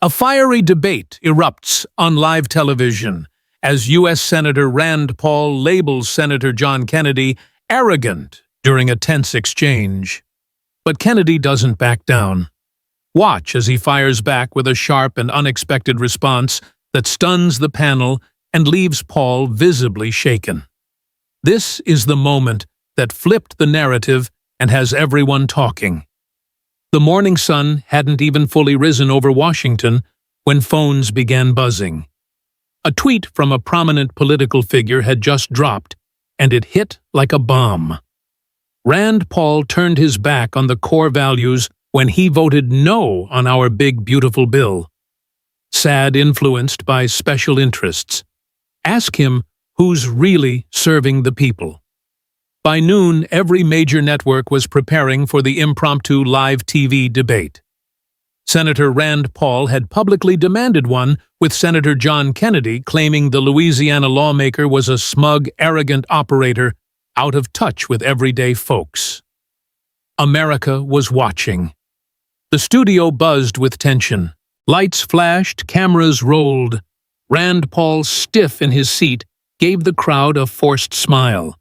A fiery debate erupts on live television as U.S. Senator Rand Paul labels Senator John Kennedy arrogant during a tense exchange. But Kennedy doesn't back down. Watch as he fires back with a sharp and unexpected response that stuns the panel and leaves Paul visibly shaken. This is the moment that flipped the narrative and has everyone talking. The morning sun hadn't even fully risen over Washington when phones began buzzing. A tweet from a prominent political figure had just dropped, and it hit like a bomb. Rand Paul turned his back on the core values when he voted no on our big, beautiful bill. Sad, influenced by special interests. Ask him who's really serving the people. By noon, every major network was preparing for the impromptu live TV debate. Senator Rand Paul had publicly demanded one, with Senator John Kennedy claiming the Louisiana lawmaker was a smug, arrogant operator out of touch with everyday folks. America was watching. The studio buzzed with tension. Lights flashed, cameras rolled. Rand Paul, stiff in his seat, gave the crowd a forced smile.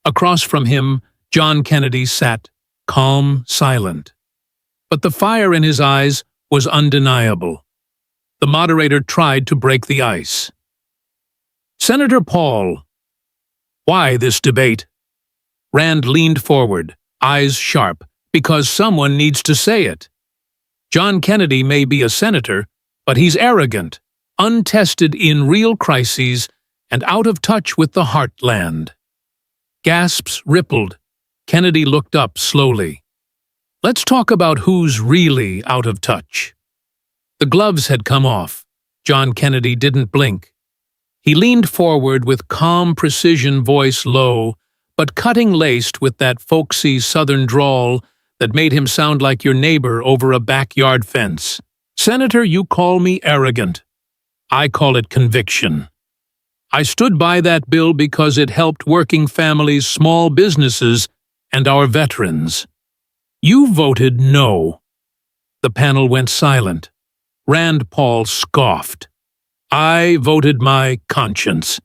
Across from him, John Kennedy sat, calm, silent. But the fire in his eyes was undeniable. The moderator tried to break the ice. "Senator Paul, why this debate?" Rand leaned forward, eyes sharp, because someone needs to say it. John Kennedy may be a senator, but he's arrogant, untested in real crises, and out of touch with the heartland. Gasps rippled. Kennedy looked up slowly. "Let's talk about who's really out of touch." The gloves had come off. John Kennedy didn't blink. He leaned forward with calm precision, voice low, but cutting-laced with that folksy southern drawl that made him sound like your neighbor over a backyard fence. "Senator, you call me arrogant. I call it conviction. I stood by that bill because it helped working families, small businesses, and our veterans. You voted no." The panel went silent. Rand Paul scoffed. "I voted my conscience.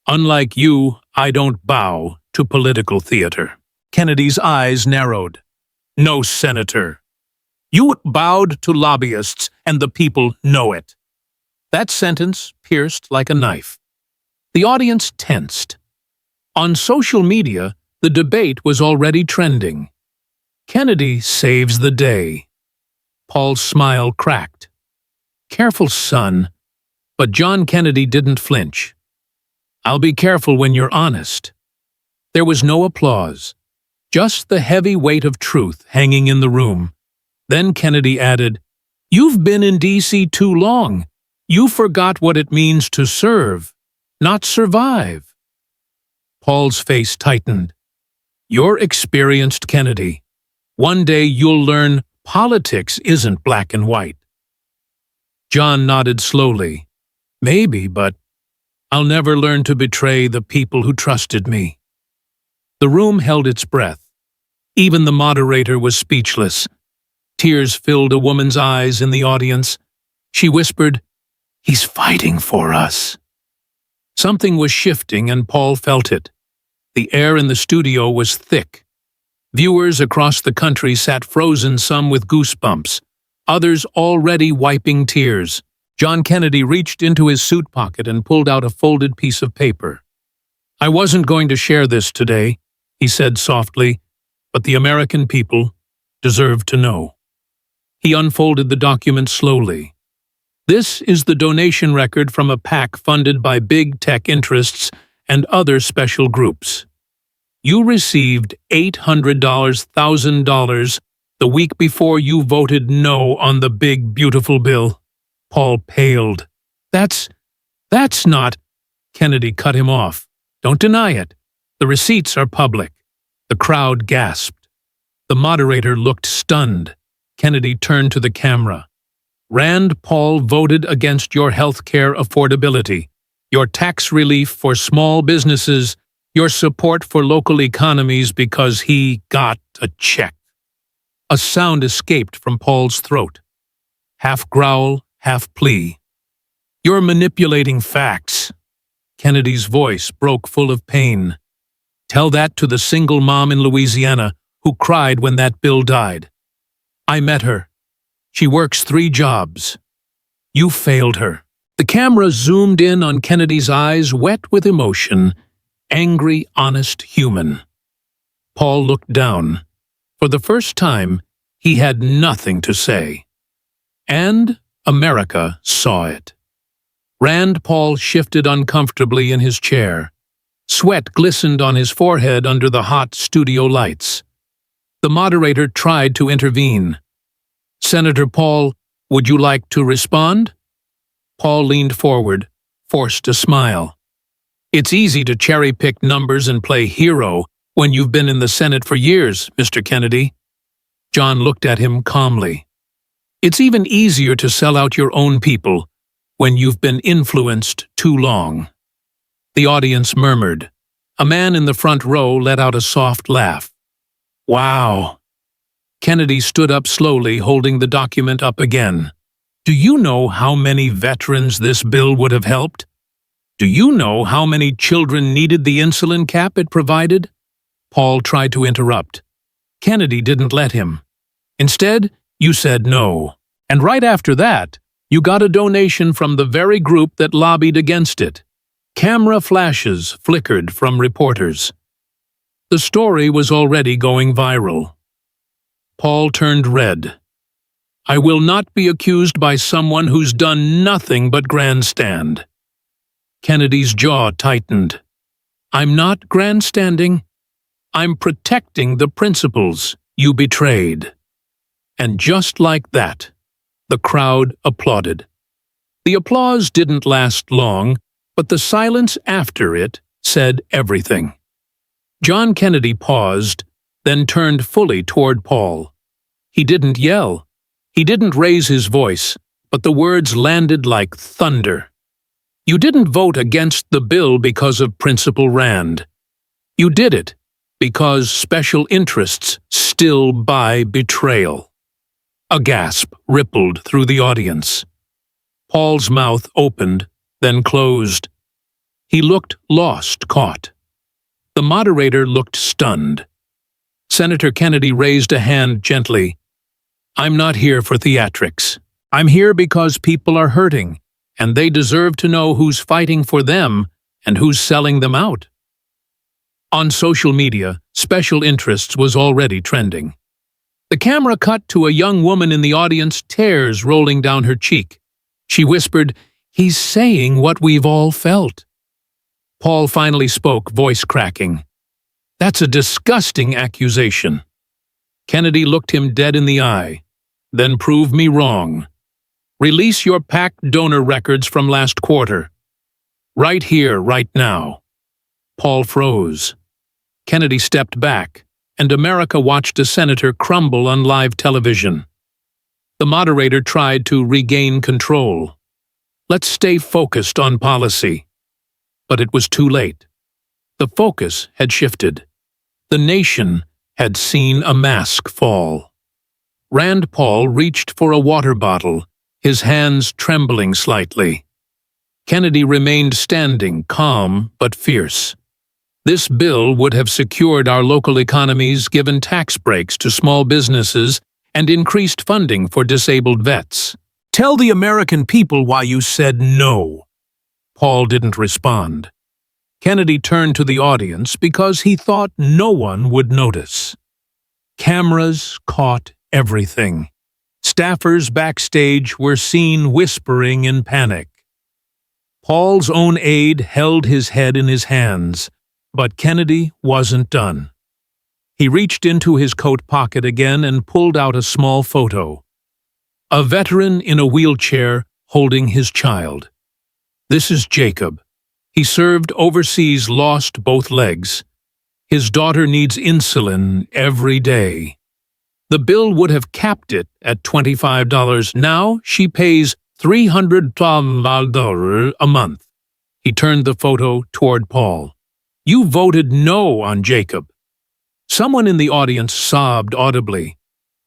Unlike you, I don't bow to political theater." Kennedy's eyes narrowed. "No, Senator. You bowed to lobbyists, and the people know it." That sentence pierced like a knife. The audience tensed. On social media, the debate was already trending. Kennedy saves the day. Paul's smile cracked. "Careful, son." But John Kennedy didn't flinch. "I'll be careful when you're honest." There was no applause, just the heavy weight of truth hanging in the room. Then Kennedy added, "You've been in D.C. too long. You forgot what it means to serve, not survive." Paul's face tightened. "You're experienced, Kennedy. One day you'll learn politics isn't black and white." John nodded slowly. "Maybe, but I'll never learn to betray the people who trusted me." The room held its breath. Even the moderator was speechless. Tears filled a woman's eyes in the audience. She whispered, "He's fighting for us." Something was shifting, and Paul felt it. The air in the studio was thick. Viewers across the country sat frozen, some with goosebumps, others already wiping tears. John Kennedy reached into his suit pocket and pulled out a folded piece of paper. "I wasn't going to share this today," he said softly, "but the American people deserve to know." He unfolded the document slowly. "This is the donation record from a PAC funded by big tech interests and other special groups. You received $800,000 the week before you voted no on the big, beautiful bill." Paul paled. That's not—" Kennedy cut him off. "Don't deny it. The receipts are public." The crowd gasped. The moderator looked stunned. Kennedy turned to the camera. "Rand Paul voted against your health care affordability, your tax relief for small businesses, your support for local economies because he got a check." A sound escaped from Paul's throat. Half growl, half plea. "You're manipulating facts." Kennedy's voice broke full of pain. "Tell that to the single mom in Louisiana who cried when that bill died. I met her. She works 3 jobs. You failed her." The camera zoomed in on Kennedy's eyes, wet with emotion. Angry, honest human. Paul looked down. For the first time, he had nothing to say. And America saw it. Rand Paul shifted uncomfortably in his chair. Sweat glistened on his forehead under the hot studio lights. The moderator tried to intervene. "Senator Paul, would you like to respond?" Paul leaned forward, forced a smile. "It's easy to cherry-pick numbers and play hero when you've been in the Senate for years, Mr. Kennedy." John looked at him calmly. "It's even easier to sell out your own people when you've been influenced too long." The audience murmured. A man in the front row let out a soft laugh. "Wow." Kennedy stood up slowly, holding the document up again. "Do you know how many veterans this bill would have helped? Do you know how many children needed the insulin cap it provided?" Paul tried to interrupt. Kennedy didn't let him. "Instead, you said no. And right after that, you got a donation from the very group that lobbied against it." Camera flashes flickered from reporters. The story was already going viral. Paul turned red. "I will not be accused by someone who's done nothing but grandstand." Kennedy's jaw tightened. "I'm not grandstanding. I'm protecting the principles you betrayed." And just like that, the crowd applauded. The applause didn't last long, but the silence after it said everything. John Kennedy paused, then turned fully toward Paul. He didn't yell. He didn't raise his voice, but the words landed like thunder. "You didn't vote against the bill because of Principal Rand. You did it because special interests still buy betrayal." A gasp rippled through the audience. Paul's mouth opened, then closed. He looked lost, caught. The moderator looked stunned. Senator Kennedy raised a hand gently. "I'm not here for theatrics. I'm here because people are hurting, and they deserve to know who's fighting for them and who's selling them out." On social media, special interests was already trending. The camera cut to a young woman in the audience, tears rolling down her cheek. She whispered, "He's saying what we've all felt." Paul finally spoke, voice cracking. "That's a disgusting accusation." Kennedy looked him dead in the eye. "Then prove me wrong. Release your PAC donor records from last quarter. Right here, right now." Paul froze. Kennedy stepped back, and America watched a senator crumble on live television. The moderator tried to regain control. "Let's stay focused on policy." But it was too late. The focus had shifted. The nation had seen a mask fall. Rand Paul reached for a water bottle, his hands trembling slightly. Kennedy remained standing, calm but fierce. This bill would have secured our local economies, given tax breaks to small businesses, and increased funding for disabled vets. "Tell the American people why you said no." Paul didn't respond. Kennedy turned to the audience because he thought no one would notice. Cameras caught everything. Staffers backstage were seen whispering in panic. Paul's own aide held his head in his hands, but Kennedy wasn't done. He reached into his coat pocket again and pulled out a small photo. A veteran in a wheelchair holding his child. "This is Jacob. He served overseas, lost both legs. His daughter needs insulin every day. The bill would have capped it at $25. Now she pays $300 a month." He turned the photo toward Paul. "You voted no on Jacob." Someone in the audience sobbed audibly.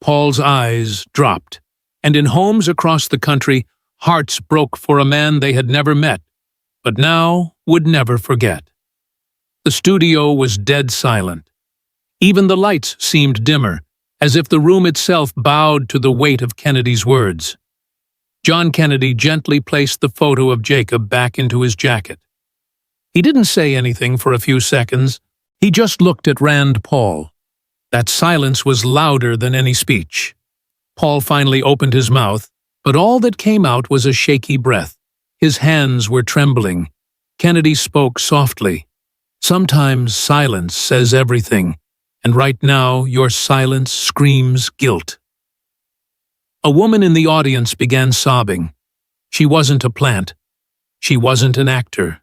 Paul's eyes dropped, and in homes across the country, Hearts broke for a man they had never met, but now would never forget. The studio was dead silent. Even the lights seemed dimmer, as if the room itself bowed to the weight of Kennedy's words. John Kennedy gently placed the photo of Jacob back into his jacket. He didn't say anything for a few seconds. He just looked at Rand Paul. That silence was louder than any speech. Paul finally opened his mouth, but all that came out was a shaky breath. His hands were trembling. Kennedy spoke softly. "Sometimes silence says everything, and right now your silence screams guilt." A woman in the audience began sobbing. She wasn't a plant. She wasn't an actor.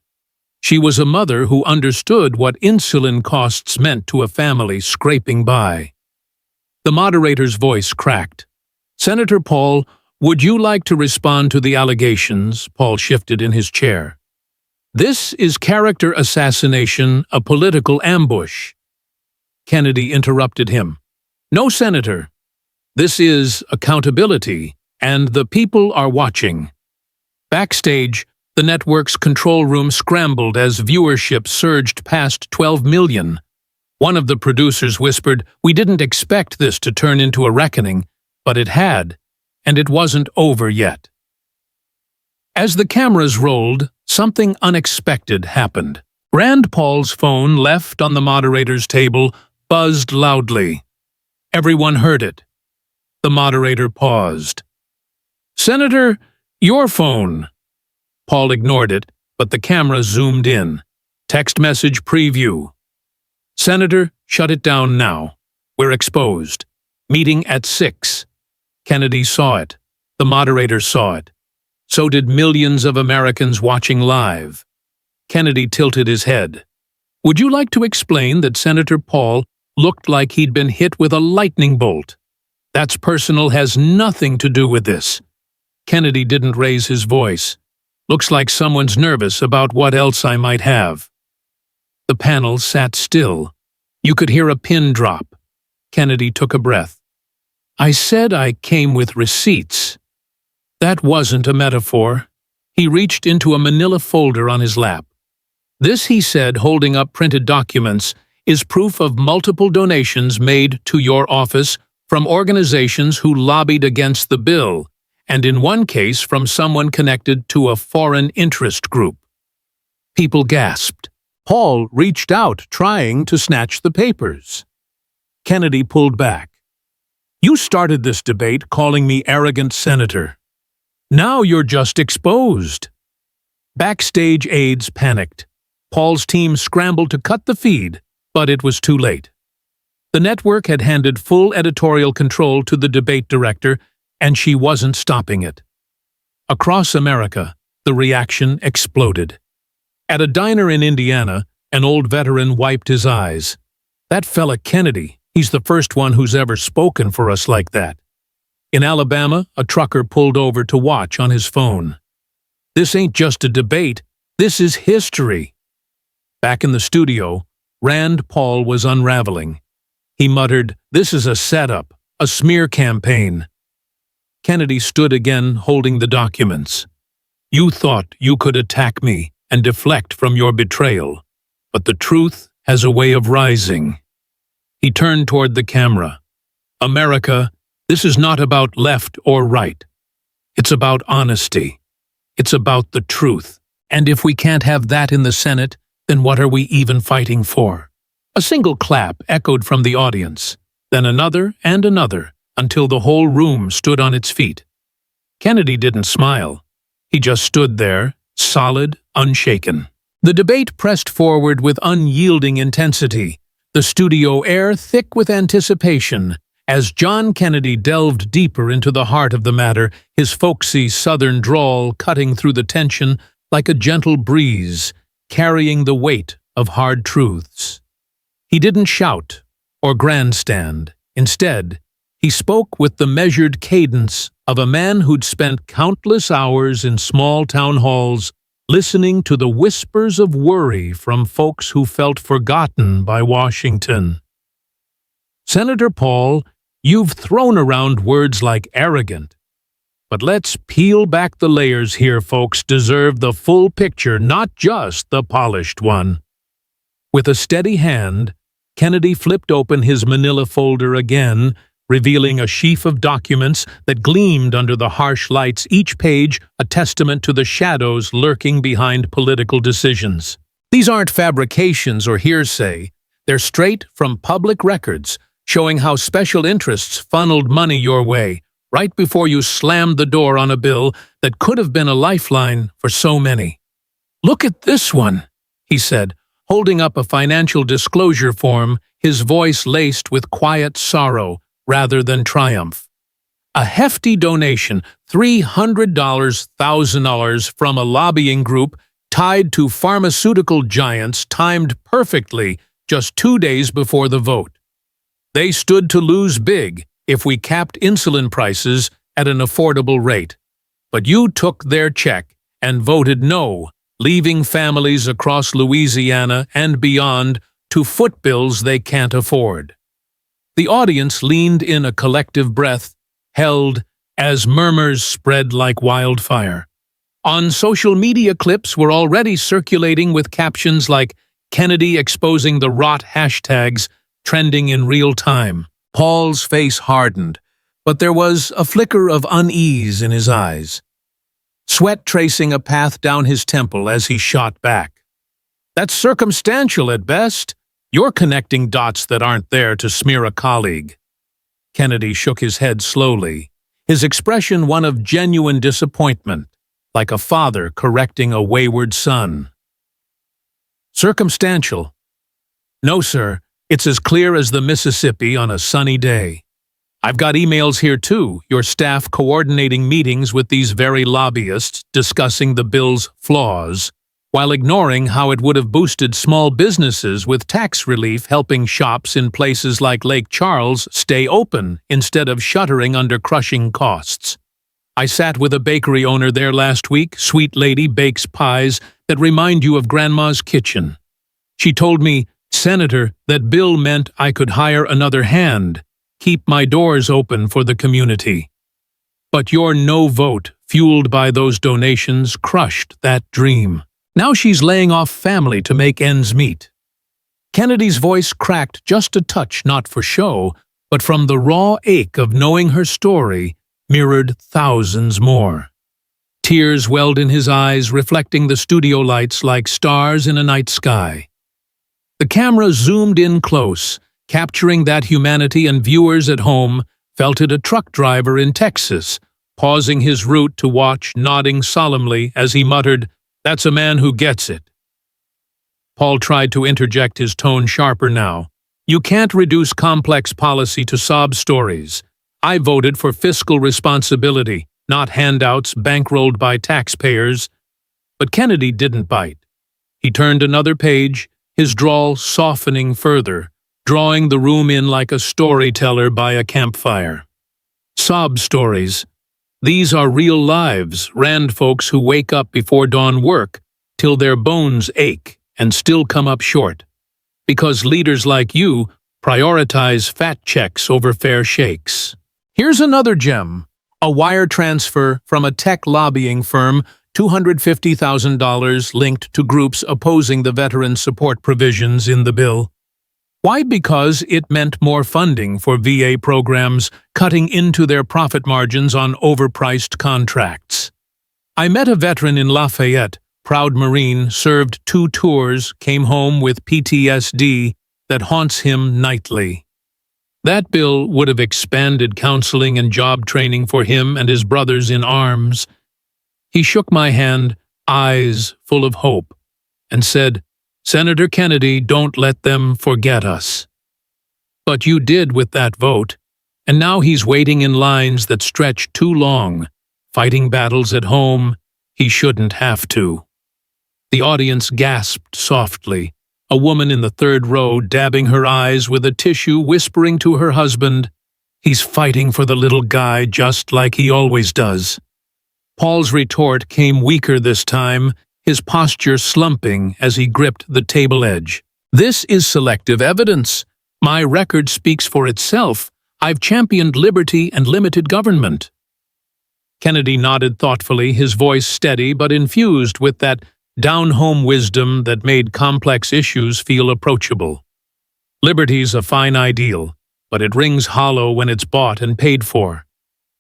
She was a mother who understood what insulin costs meant to a family scraping by. The moderator's voice cracked. "Senator Paul, would you like to respond to the allegations?" Paul shifted in his chair. "This is character assassination, a political ambush." Kennedy interrupted him. "No, Senator. This is accountability, and the people are watching." Backstage, the network's control room scrambled as viewership surged past 12 million. One of the producers whispered, "We didn't expect this to turn into a reckoning, but it had, and it wasn't over yet." As the cameras rolled, something unexpected happened. Rand Paul's phone, left on the moderator's table, buzzed loudly. Everyone heard it. The moderator paused. "Senator, your phone." Paul ignored it, but the camera zoomed in. Text message preview. "Senator, shut it down now. We're exposed. Meeting at 6. Kennedy saw it. The moderator saw it. So did millions of Americans watching live. Kennedy tilted his head. "Would you like to explain that Senator Paul looked like he'd been hit with a lightning bolt? That's personal, has nothing to do with this." Kennedy didn't raise his voice. "Looks like someone's nervous about what else I might have." The panel sat still. You could hear a pin drop. Kennedy took a breath. "I said I came with receipts." That wasn't a metaphor. He reached into a manila folder on his lap. "This," he said, holding up printed documents, "is proof of multiple donations made to your office from organizations who lobbied against the bill, and in one case from someone connected to a foreign interest group." People gasped. Paul reached out, trying to snatch the papers. Kennedy pulled back. "You started this debate calling me arrogant, Senator. Now you're just exposed." Backstage aides panicked. Paul's team scrambled to cut the feed, but it was too late. The network had handed full editorial control to the debate director, and she wasn't stopping it. Across America, the reaction exploded. At a diner in Indiana, an old veteran wiped his eyes. "That fella Kennedy, he's the first one who's ever spoken for us like that." In Alabama, a trucker pulled over to watch on his phone. "This ain't just a debate, this is history." Back in the studio, Rand Paul was unraveling. He muttered, "This is a setup, a smear campaign." Kennedy stood again, holding the documents. "You thought you could attack me and deflect from your betrayal, but the truth has a way of rising." He turned toward the camera. "America, this is not about left or right. It's about honesty. It's about the truth. And if we can't have that in the Senate, then what are we even fighting for?" A single clap echoed from the audience, then another and another, until the whole room stood on its feet. Kennedy didn't smile. He just stood there, solid, unshaken. The debate pressed forward with unyielding intensity, the studio air thick with anticipation, as John Kennedy delved deeper into the heart of the matter, his folksy southern drawl cutting through the tension like a gentle breeze, carrying the weight of hard truths. He didn't shout or grandstand. Instead, he spoke with the measured cadence of a man who'd spent countless hours in small town halls listening to the whispers of worry from folks who felt forgotten by Washington. "Senator Paul, you've thrown around words like arrogant, But let's peel back the layers here, folks. Deserve the full picture, not just the polished one. With a steady hand, Kennedy flipped open his manila folder again, revealing a sheaf of documents that gleamed under the harsh lights, each page a testament to the shadows lurking behind political decisions. These aren't fabrications or hearsay. They're straight from public records, showing how special interests funneled money your way, right before you slammed the door on a bill that could have been a lifeline for so many. "Look at this one," he said, holding up a financial disclosure form, his voice laced with quiet sorrow rather than triumph. A hefty donation, $300,000 from a lobbying group tied to pharmaceutical giants, timed perfectly just 2 days before the vote. They stood to lose big if we capped insulin prices at an affordable rate. But you took their check and voted no, leaving families across Louisiana and beyond to foot bills they can't afford. The audience leaned in a collective breath, held as murmurs spread like wildfire. On social media, clips were already circulating with captions like "Kennedy exposing the rot" hashtags trending in real time. Paul's face hardened, but there was a flicker of unease in his eyes, sweat tracing a path down his temple as he shot back. "That's circumstantial at best. You're connecting dots that aren't there to smear a colleague." Kennedy shook his head slowly, his expression one of genuine disappointment, like a father correcting a wayward son. "Circumstantial? No, sir. It's as clear as the Mississippi on a sunny day. I've got emails here too, your staff coordinating meetings with these very lobbyists discussing the bill's flaws, while ignoring how it would have boosted small businesses with tax relief, helping shops in places like Lake Charles stay open instead of shuttering under crushing costs. I sat with a bakery owner there last week. Sweet lady bakes pies that remind you of Grandma's kitchen. She told me, 'Senator, that bill meant I could hire another hand, keep my doors open for the community.' But your no vote, fueled by those donations, crushed that dream. Now she's laying off family to make ends meet." Kennedy's voice cracked just a touch, not for show, but from the raw ache of knowing her story mirrored thousands more. Tears welled in his eyes, reflecting the studio lights like stars in a night sky. The camera zoomed in close, capturing that humanity, and viewers at home felt it. A truck driver in Texas, pausing his route to watch, nodding solemnly as he muttered, "That's a man who gets it." Paul tried to interject, his tone sharper now. "You can't reduce complex policy to sob stories. I voted for fiscal responsibility, not handouts bankrolled by taxpayers." But Kennedy didn't bite. He turned another page, his drawl softening further, drawing the room in like a storyteller by a campfire. "Sob stories. These are real lives, Rand folks who wake up before dawn, work till their bones ache, and still come up short. Because leaders like you prioritize fat checks over fair shakes." Here's another gem. A wire transfer from a tech lobbying firm, $250,000 linked to groups opposing the veteran support provisions in the bill. Why? Because it meant more funding for VA programs, cutting into their profit margins on overpriced contracts. I met a veteran in Lafayette, proud Marine, served 2 tours, came home with PTSD that haunts him nightly. That bill would have expanded counseling and job training for him and his brothers in arms. He shook my hand, eyes full of hope, and said, "Senator Kennedy, don't let them forget us." But you did with that vote, and now he's waiting in lines that stretch too long, fighting battles at home he shouldn't have to. The audience gasped softly, a woman in the 3rd row dabbing her eyes with a tissue, whispering to her husband, "He's fighting for the little guy just like he always does." Paul's retort came weaker this time, his posture slumping as he gripped the table edge. "This is selective evidence. My record speaks for itself. I've championed liberty and limited government." Kennedy nodded thoughtfully, his voice steady but infused with that down-home wisdom that made complex issues feel approachable. Liberty's a fine ideal, but it rings hollow when it's bought and paid for.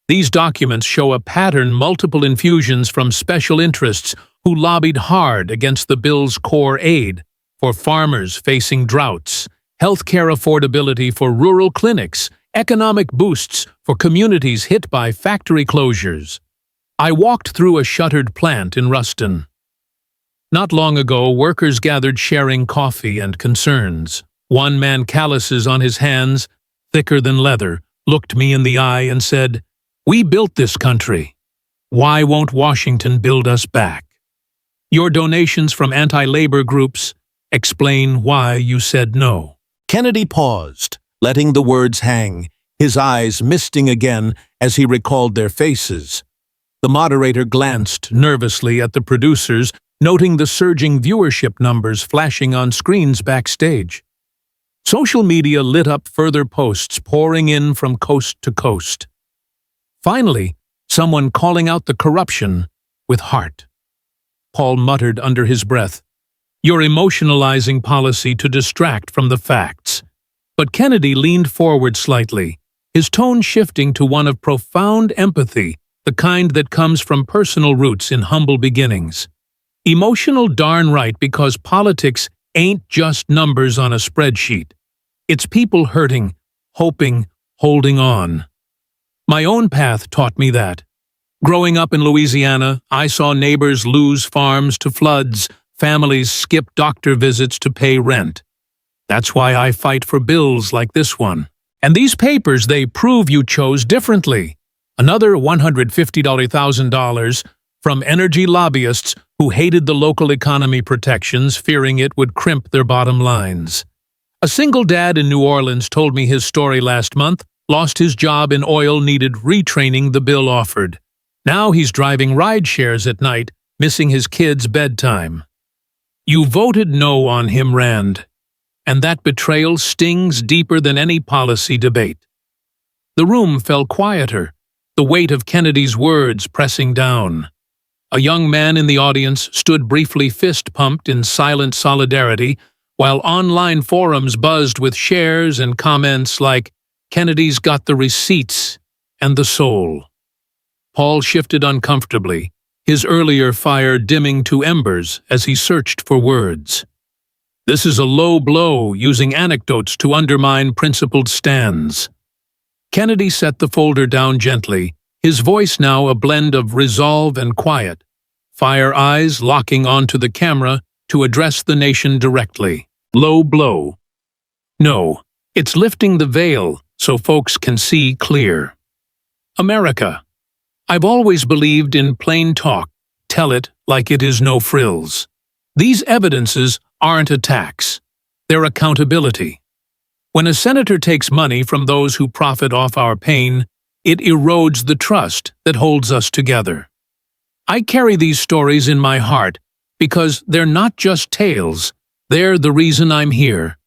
These documents show a pattern: multiple infusions from special interests who lobbied hard against the bill's core aid for farmers facing droughts, healthcare affordability for rural clinics, economic boosts for communities hit by factory closures. I walked through a shuttered plant in Ruston. Not long ago, workers gathered sharing coffee and concerns. One man, calluses on his hands, thicker than leather, looked me in the eye and said, "We built this country. Why won't Washington build us back? Your donations from anti-labor groups explain why you said no." Kennedy paused, letting the words hang, his eyes misting again as he recalled their faces. The moderator glanced nervously at the producers, noting the surging viewership numbers flashing on screens backstage. Social media lit up, further posts pouring in from coast to coast. Finally, someone calling out the corruption with heart. Paul muttered under his breath, "You're emotionalizing policy to distract from the facts." But Kennedy leaned forward slightly, his tone shifting to one of profound empathy, the kind that comes from personal roots in humble beginnings. Emotional, darn right, because politics ain't just numbers on a spreadsheet. It's people hurting, hoping, holding on. My own path taught me that. Growing up in Louisiana, I saw neighbors lose farms to floods, families skip doctor visits to pay rent. That's why I fight for bills like this one. And these papers, they prove you chose differently. Another $150,000 from energy lobbyists who hated the local economy protections, fearing it would crimp their bottom lines. A single dad in New Orleans told me his story last month, lost his job in oil, needed retraining the bill offered. Now he's driving ride shares at night, missing his kids' bedtime. You voted no on him, Rand, and that betrayal stings deeper than any policy debate. The room fell quieter, the weight of Kennedy's words pressing down. A young man in the audience stood briefly fist-pumped in silent solidarity, while online forums buzzed with shares and comments like, "Kennedy's got the receipts and the soul." Paul shifted uncomfortably, his earlier fire dimming to embers as he searched for words. This is a low blow, using anecdotes to undermine principled stands. Kennedy set the folder down gently, his voice now a blend of resolve and quiet, fire eyes locking onto the camera to address the nation directly. Low blow. No, it's lifting the veil so folks can see clear. America. I've always believed in plain talk. Tell it like it is no frills. These evidences aren't attacks. They're accountability. When a senator takes money from those who profit off our pain, it erodes the trust that holds us together. I carry these stories in my heart because they're not just tales, they're the reason I'm here.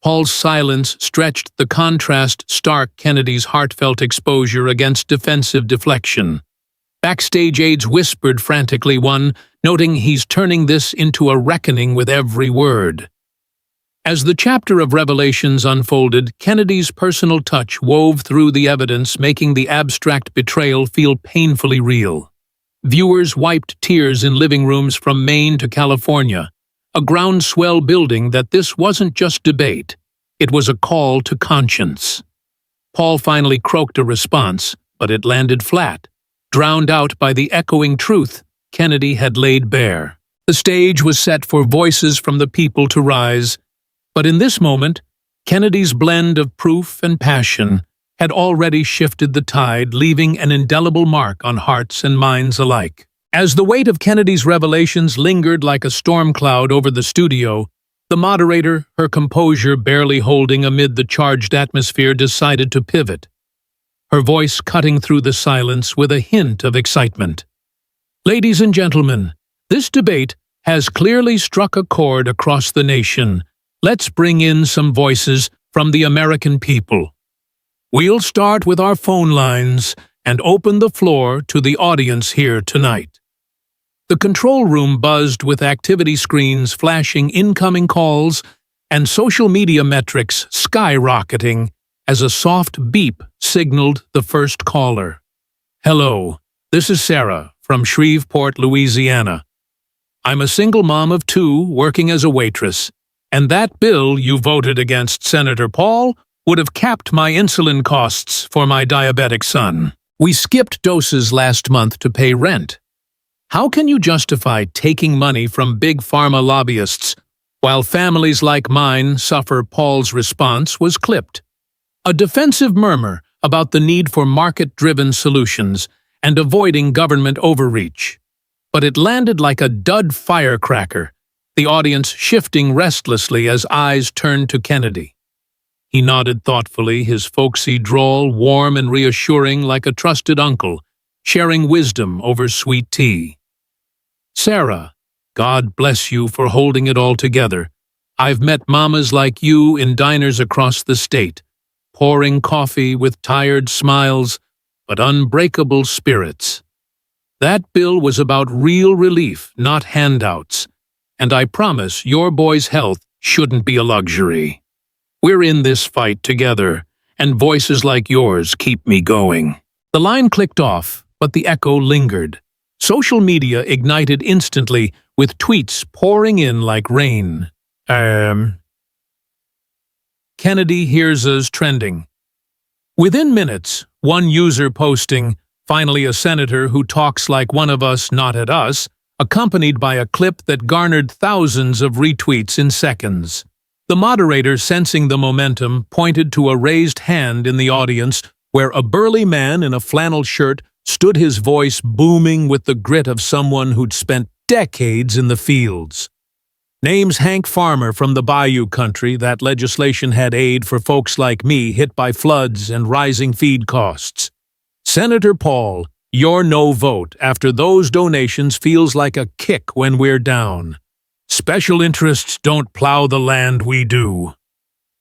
Paul's silence stretched the contrast stark Kennedy's heartfelt exposure against defensive deflection. Backstage aides whispered frantically, one noting he's turning this into a reckoning with every word. As the chapter of Revelations unfolded, Kennedy's personal touch wove through the evidence, making the abstract betrayal feel painfully real. Viewers wiped tears in living rooms from Maine to California, a groundswell building that this wasn't just debate, it was a call to conscience. Paul finally croaked a response, but it landed flat, drowned out by the echoing truth Kennedy had laid bare. The stage was set for voices from the people to rise, but in this moment, Kennedy's blend of proof and passion had already shifted the tide, leaving an indelible mark on hearts and minds alike. As the weight of Kennedy's revelations lingered like a storm cloud over the studio, the moderator, her composure barely holding amid the charged atmosphere, decided to pivot, her voice cutting through the silence with a hint of excitement. Ladies and gentlemen, this debate has clearly struck a chord across the nation. Let's bring in some voices from the American people. We'll start with our phone lines and open the floor to the audience here tonight. The control room buzzed with activity screens flashing incoming calls and social media metrics skyrocketing as a soft beep signaled the first caller. Hello, this is Sarah from Shreveport, Louisiana. I'm a single mom of 2 working as a waitress, and that bill you voted against, Senator Paul, would have capped my insulin costs for my diabetic son. We skipped doses last month to pay rent. How can you justify taking money from big pharma lobbyists while families like mine suffer? Paul's response was clipped. A defensive murmur about the need for market-driven solutions and avoiding government overreach. But it landed like a dud firecracker, the audience shifting restlessly as eyes turned to Kennedy. He nodded thoughtfully, his folksy drawl warm and reassuring like a trusted uncle, sharing wisdom over sweet tea. Sarah, God bless you for holding it all together. I've met mamas like you in diners across the state, pouring coffee with tired smiles but unbreakable spirits. That bill was about real relief, not handouts, and I promise your boy's health shouldn't be a luxury. We're in this fight together, and voices like yours keep me going. The line clicked off, but the echo lingered. Social media ignited instantly, with tweets pouring in like rain. Kennedy hears us trending. Within minutes, one user posting, "Finally a senator who talks like one of us, not at us," accompanied by a clip that garnered thousands of retweets in seconds. The moderator, sensing the momentum, pointed to a raised hand in the audience where a burly man in a flannel shirt stood, his voice booming with the grit of someone who'd spent decades in the fields. Name's Hank Farmer from the Bayou Country. That legislation had aid for folks like me hit by floods and rising feed costs. Senator Paul, your no vote after those donations feels like a kick when we're down. Special interests don't plow the land we do.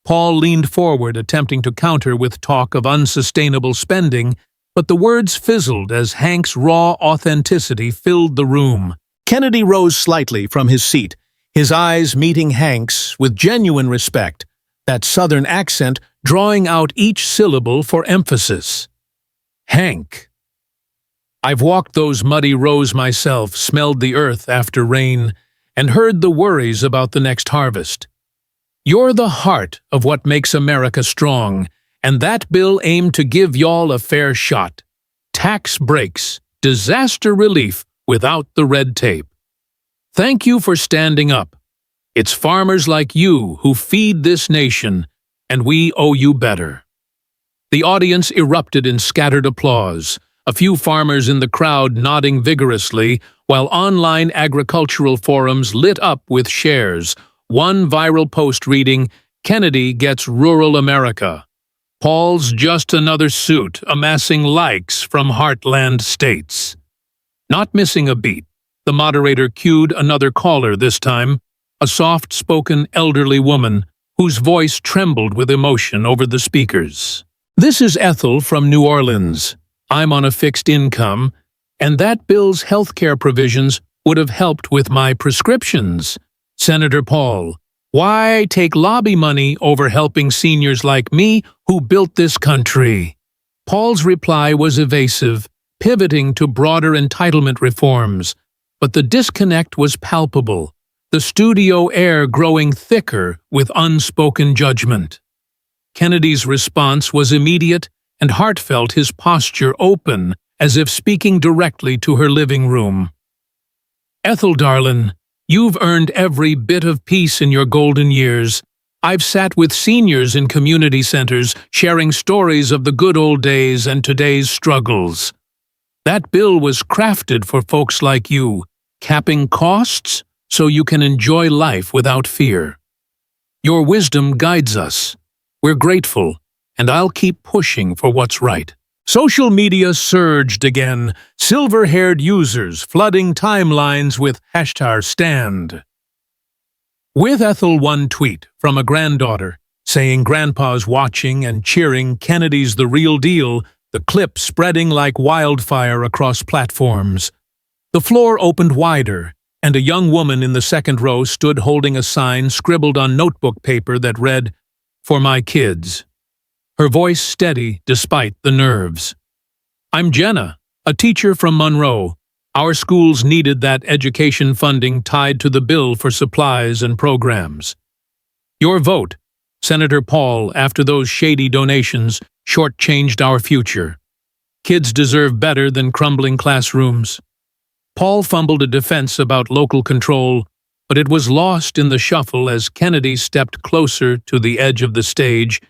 Paul leaned forward, attempting to counter with talk of unsustainable spending, but the words fizzled as Hank's raw authenticity filled the room. Kennedy rose slightly from his seat, his eyes meeting Hank's with genuine respect, that southern accent drawing out each syllable for emphasis. Hank. I've walked those muddy rows myself, smelled the earth after rain, and heard the worries about the next harvest. You're the heart of what makes America strong, and that bill aimed to give y'all a fair shot. Tax breaks, disaster relief without the red tape. Thank you for standing up. It's farmers like you who feed this nation, and we owe you better. The audience erupted in scattered applause, a few farmers in the crowd nodding vigorously, while online agricultural forums lit up with shares. One viral post reading, "Kennedy gets rural America. Paul's just another suit," amassing likes from heartland states. Not missing a beat, the moderator cued another caller this time, a soft-spoken elderly woman whose voice trembled with emotion over the speakers. "This is Ethel from New Orleans. I'm on a fixed income, and that bill's healthcare provisions would have helped with my prescriptions. Senator Paul, why take lobby money over helping seniors like me who built this country?" Paul's reply was evasive, pivoting to broader entitlement reforms, but the disconnect was palpable, the studio air growing thicker with unspoken judgment. Kennedy's response was immediate and heartfelt, his posture open, as if speaking directly to her living room. "Ethel, darlin', you've earned every bit of peace in your golden years. I've sat with seniors in community centers, sharing stories of the good old days and today's struggles. That bill was crafted for folks like you, capping costs so you can enjoy life without fear. Your wisdom guides us. We're grateful, and I'll keep pushing for what's right." Social media surged again, silver-haired users flooding timelines with #stand. With Ethel, one tweet from a granddaughter saying Grandpa's watching and cheering, Kennedy's the real deal, the clip spreading like wildfire across platforms. The floor opened wider, and a young woman in the second row stood holding a sign scribbled on notebook paper that read, "For my kids." Her voice steady despite the nerves. "I'm Jenna, a teacher from Monroe. Our schools needed that education funding tied to the bill for supplies and programs. Your vote, Senator Paul, after those shady donations, shortchanged our future. Kids deserve better than crumbling classrooms." Paul fumbled a defense about local control, but it was lost in the shuffle as Kennedy stepped closer to the edge of the stage,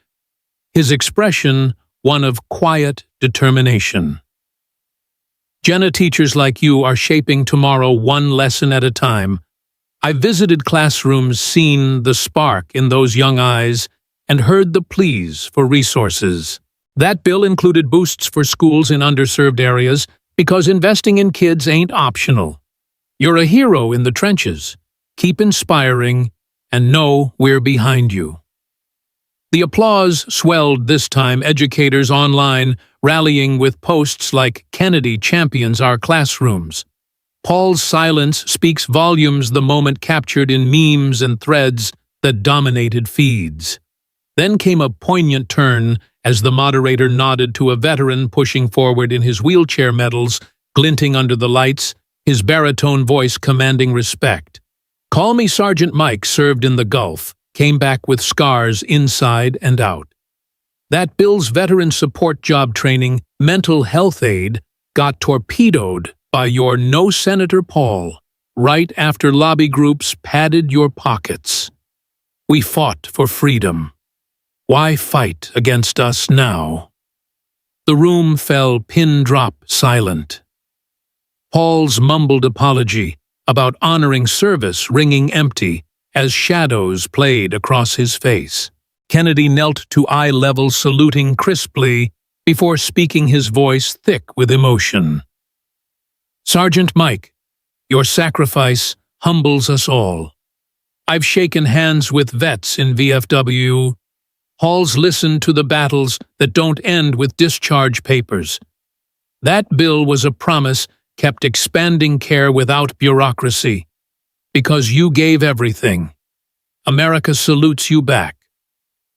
his expression one of quiet determination. "Jenna, teachers like you are shaping tomorrow one lesson at a time. I've visited classrooms, seen the spark in those young eyes, and heard the pleas for resources. That bill included boosts for schools in underserved areas because investing in kids ain't optional. You're a hero in the trenches. Keep inspiring, and know we're behind you." The applause swelled this time, educators online rallying with posts like "Kennedy champions our classrooms." Paul's silence speaks volumes, the moment captured in memes and threads that dominated feeds. Then came a poignant turn as the moderator nodded to a veteran pushing forward in his wheelchair, medals glinting under the lights, his baritone voice commanding respect. "Call me Sergeant Mike," served in the Gulf, came back with scars inside and out. That bill's veteran support job training, mental health aid, got torpedoed by your "No Senator Paul" right after lobby groups padded your pockets. We fought for freedom. Why fight against us now? The room fell pin-drop silent. Paul's mumbled apology about honoring service ringing empty as shadows played across his face. Kennedy knelt to eye level, saluting crisply before speaking, his voice thick with emotion. "Sergeant Mike, your sacrifice humbles us all. I've shaken hands with vets in VFW. Halls listened to the battles that don't end with discharge papers. That bill was a promise kept expanding care without bureaucracy. Because you gave everything. America salutes you back.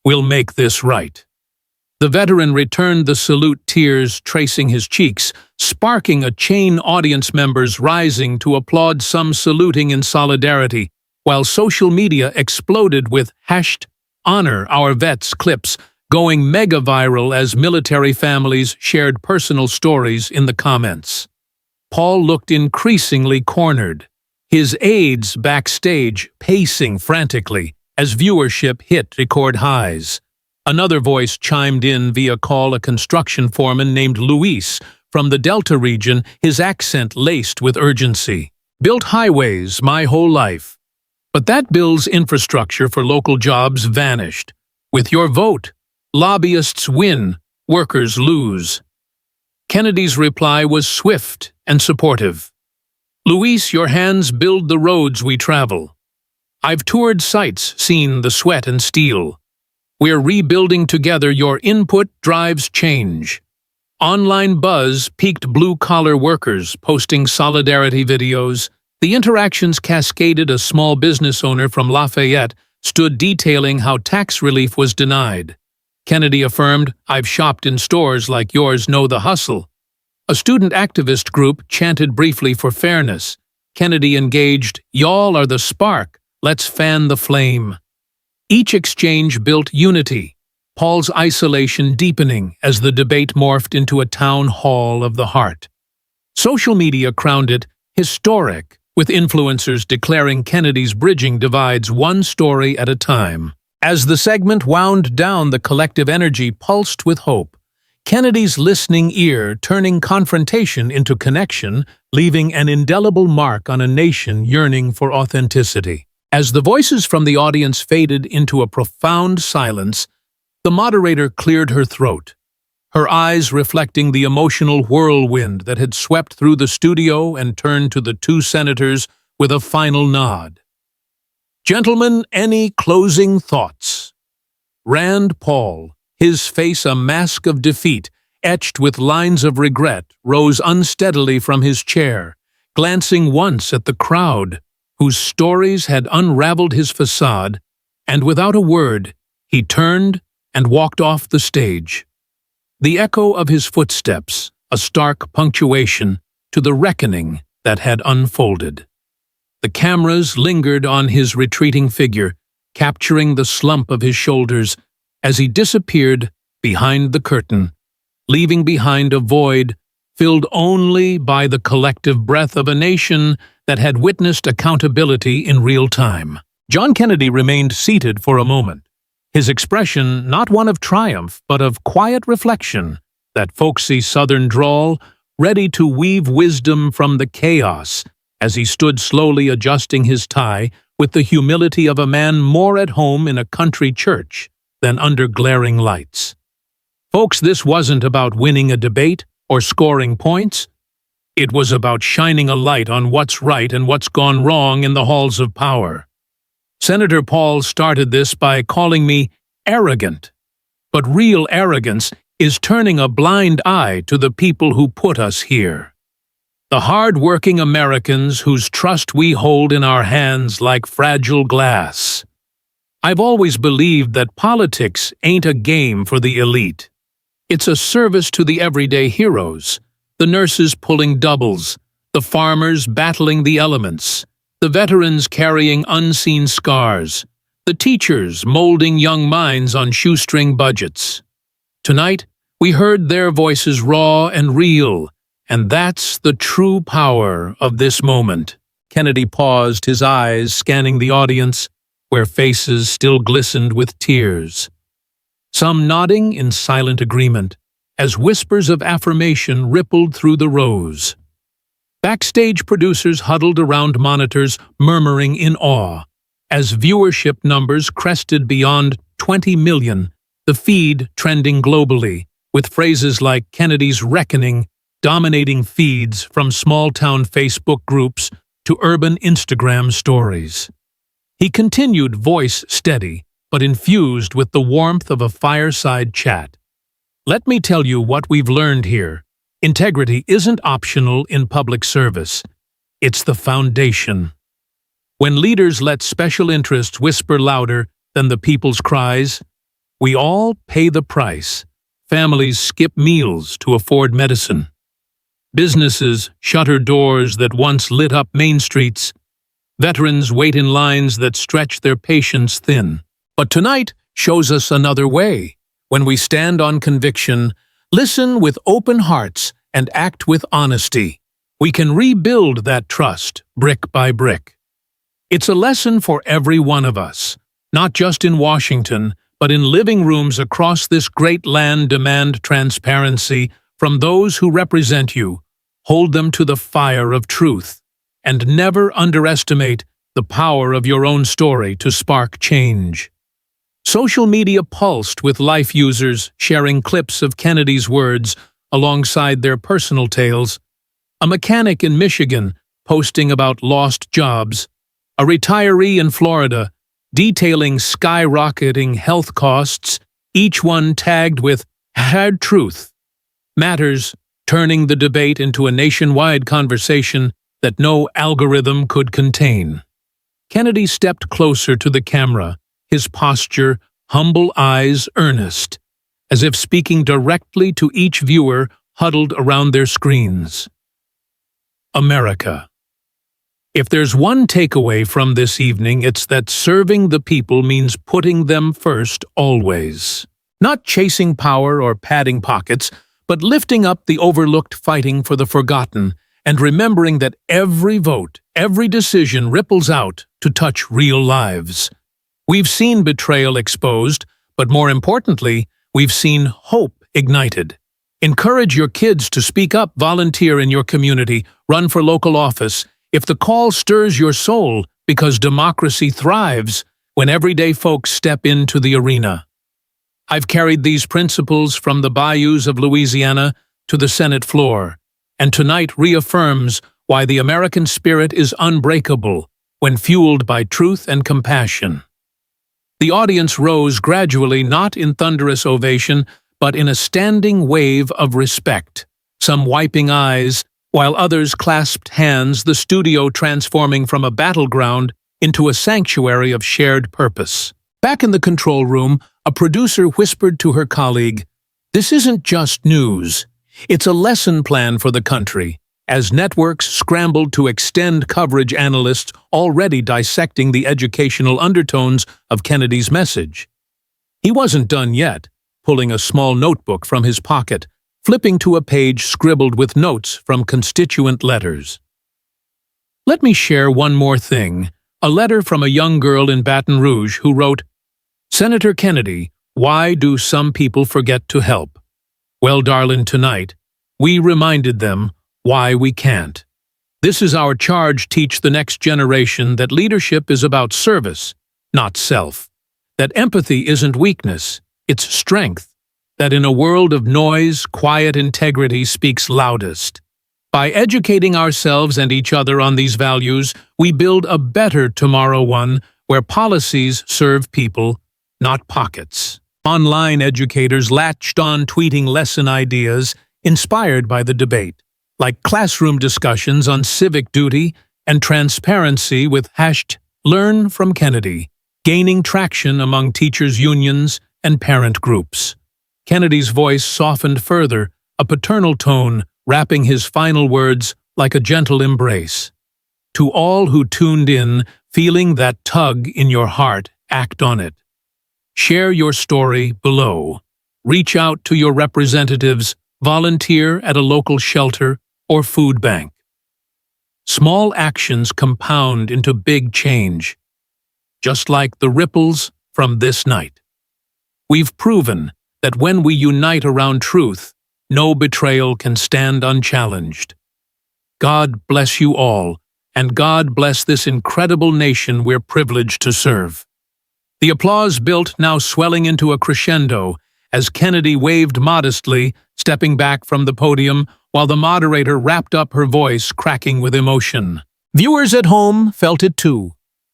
We'll make this right." The veteran returned the salute, tears tracing his cheeks, sparking a chain, audience members rising to applaud, some saluting in solidarity, while social media exploded with #Honor Our Vets clips, going mega viral as military families shared personal stories in the comments. Paul looked increasingly cornered, his aides backstage pacing frantically as viewership hit record highs. Another voice chimed in via call, a construction foreman named Luis from the Delta region, his accent laced with urgency. "Built highways my whole life. But that bill's infrastructure for local jobs vanished. With your vote, lobbyists win, workers lose." Kennedy's reply was swift and supportive. "Luis, your hands build the roads we travel. I've toured sites, seen the sweat and steel. We're rebuilding together. Your input drives change." Online buzz peaked, blue-collar workers posting solidarity videos. The interactions cascaded. A small business owner from Lafayette stood detailing how tax relief was denied. Kennedy affirmed, "I've shopped in stores like yours, know the hustle." A student activist group chanted briefly for fairness. Kennedy engaged, "Y'all are the spark. Let's fan the flame." Each exchange built unity, Paul's isolation deepening as the debate morphed into a town hall of the heart. Social media crowned it historic, with influencers declaring Kennedy's bridging divides one story at a time. As the segment wound down, the collective energy pulsed with hope. Kennedy's listening ear turning confrontation into connection, leaving an indelible mark on a nation yearning for authenticity. As the voices from the audience faded into a profound silence, the moderator cleared her throat, her eyes reflecting the emotional whirlwind that had swept through the studio, and turned to the two senators with a final nod. "Gentlemen, any closing thoughts?" Rand Paul, his face a mask of defeat, etched with lines of regret, rose unsteadily from his chair, glancing once at the crowd, whose stories had unraveled his facade, and without a word, he turned and walked off the stage. The echo of his footsteps, a stark punctuation to the reckoning that had unfolded. The cameras lingered on his retreating figure, capturing the slump of his shoulders as he disappeared behind the curtain, leaving behind a void filled only by the collective breath of a nation that had witnessed accountability in real time. John Kennedy remained seated for a moment, his expression not one of triumph but of quiet reflection, that folksy southern drawl ready to weave wisdom from the chaos as he stood slowly adjusting his tie with the humility of a man more at home in a country church than under glaring lights. Folks, this wasn't about winning a debate or scoring points. It was about shining a light on what's right and what's gone wrong in the halls of power. Senator Paul started this by calling me arrogant. But real arrogance is turning a blind eye to the people who put us here. The hard-working Americans whose trust we hold in our hands like fragile glass. I've always believed that politics ain't a game for the elite. It's a service to the everyday heroes, the nurses pulling doubles, the farmers battling the elements, the veterans carrying unseen scars, the teachers molding young minds on shoestring budgets. Tonight, we heard their voices raw and real, and that's the true power of this moment. Kennedy paused, his eyes scanning the audience, where faces still glistened with tears. Some nodding in silent agreement, as whispers of affirmation rippled through the rows. Backstage producers huddled around monitors, murmuring in awe. As viewership numbers crested beyond 20 million, the feed trending globally, with phrases like Kennedy's reckoning dominating feeds from small-town Facebook groups to urban Instagram stories. He continued, voice steady, but infused with the warmth of a fireside chat. Let me tell you what we've learned here. Integrity isn't optional in public service. It's the foundation. When leaders let special interests whisper louder than the people's cries, we all pay the price. Families skip meals to afford medicine. Businesses shutter doors that once lit up main streets. Veterans wait in lines that stretch their patience thin. But tonight shows us another way. When we stand on conviction, listen with open hearts, and act with honesty, we can rebuild that trust brick by brick. It's a lesson for every one of us, not just in Washington, but in living rooms across this great land. Demand transparency from those who represent you. Hold them to the fire of truth, and never underestimate the power of your own story to spark change. Social media pulsed with life users sharing clips of Kennedy's words alongside their personal tales. A mechanic in Michigan posting about lost jobs. A retiree in Florida detailing skyrocketing health costs, each one tagged with "hard truth." Matters, turning the debate into a nationwide conversation that no algorithm could contain. Kennedy stepped closer to the camera, his posture, humble eyes earnest, as if speaking directly to each viewer huddled around their screens. America. If there's one takeaway from this evening, it's that serving the people means putting them first always. Not chasing power or padding pockets, but lifting up the overlooked, fighting for the forgotten, and remembering that every vote, every decision ripples out to touch real lives. We've seen betrayal exposed, but more importantly, we've seen hope ignited. Encourage your kids to speak up, volunteer in your community, run for local office, if the call stirs your soul, because democracy thrives when everyday folks step into the arena. I've carried these principles from the bayous of Louisiana to the Senate floor, and tonight reaffirms why the American spirit is unbreakable when fueled by truth and compassion. The audience rose gradually, not in thunderous ovation, but in a standing wave of respect, some wiping eyes, while others clasped hands, the studio transforming from a battleground into a sanctuary of shared purpose. Back in the control room, a producer whispered to her colleague, "This isn't just news. It's a lesson plan for the country," as networks scrambled to extend coverage, analysts already dissecting the educational undertones of Kennedy's message. He wasn't done yet, pulling a small notebook from his pocket, flipping to a page scribbled with notes from constituent letters. "Let me share one more thing," a letter from a young girl in Baton Rouge who wrote, "Senator Kennedy, why do some people forget to help? Well, darling, tonight, we reminded them why we can't. This is our charge: teach the next generation that leadership is about service, not self. That empathy isn't weakness, it's strength. That in a world of noise, quiet integrity speaks loudest. By educating ourselves and each other on these values, we build a better tomorrow, one where policies serve people, not pockets." Online educators latched on, tweeting lesson ideas inspired by the debate, like classroom discussions on civic duty and transparency with #LearnFromKennedy, gaining traction among teachers' unions and parent groups. Kennedy's voice softened further, a paternal tone wrapping his final words like a gentle embrace. "To all who tuned in, feeling that tug in your heart, act on it. Share your story below. Reach out to your representatives, volunteer at a local shelter or food bank. Small actions compound into big change, just like the ripples from this night. We've proven that when we unite around truth, no betrayal can stand unchallenged. God bless you all, and God bless this incredible nation we're privileged to serve." The applause built, now swelling into a crescendo, as Kennedy waved modestly, stepping back from the podium, while the moderator wrapped up her voice, cracking with emotion. Viewers at home felt it too.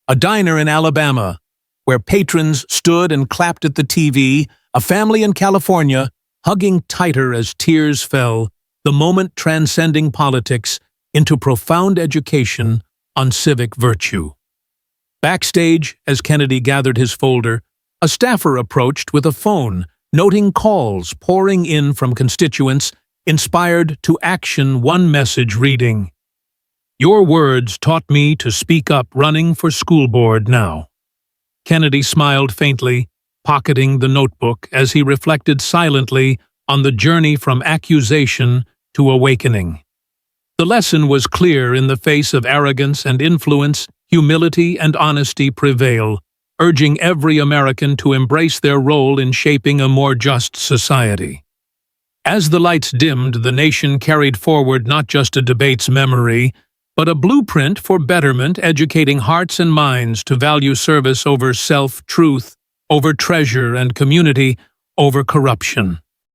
A diner in Alabama, where patrons stood and clapped at the TV, a family in California, hugging tighter as tears fell, the moment transcending politics into profound education on civic virtue. Backstage, as Kennedy gathered his folder, a staffer approached with a phone, noting calls pouring in from constituents, inspired to action, one message reading, "Your words taught me to speak up, running for school board now." Kennedy smiled faintly, pocketing the notebook as he reflected silently on the journey from accusation to awakening. The lesson was clear: in the face of arrogance and influence, humility and honesty prevail, urging every American to embrace their role in shaping a more just society. As the lights dimmed, the nation carried forward not just a debate's memory, but a blueprint for betterment, educating hearts and minds to value service over self, truth over treasure, and community over corruption.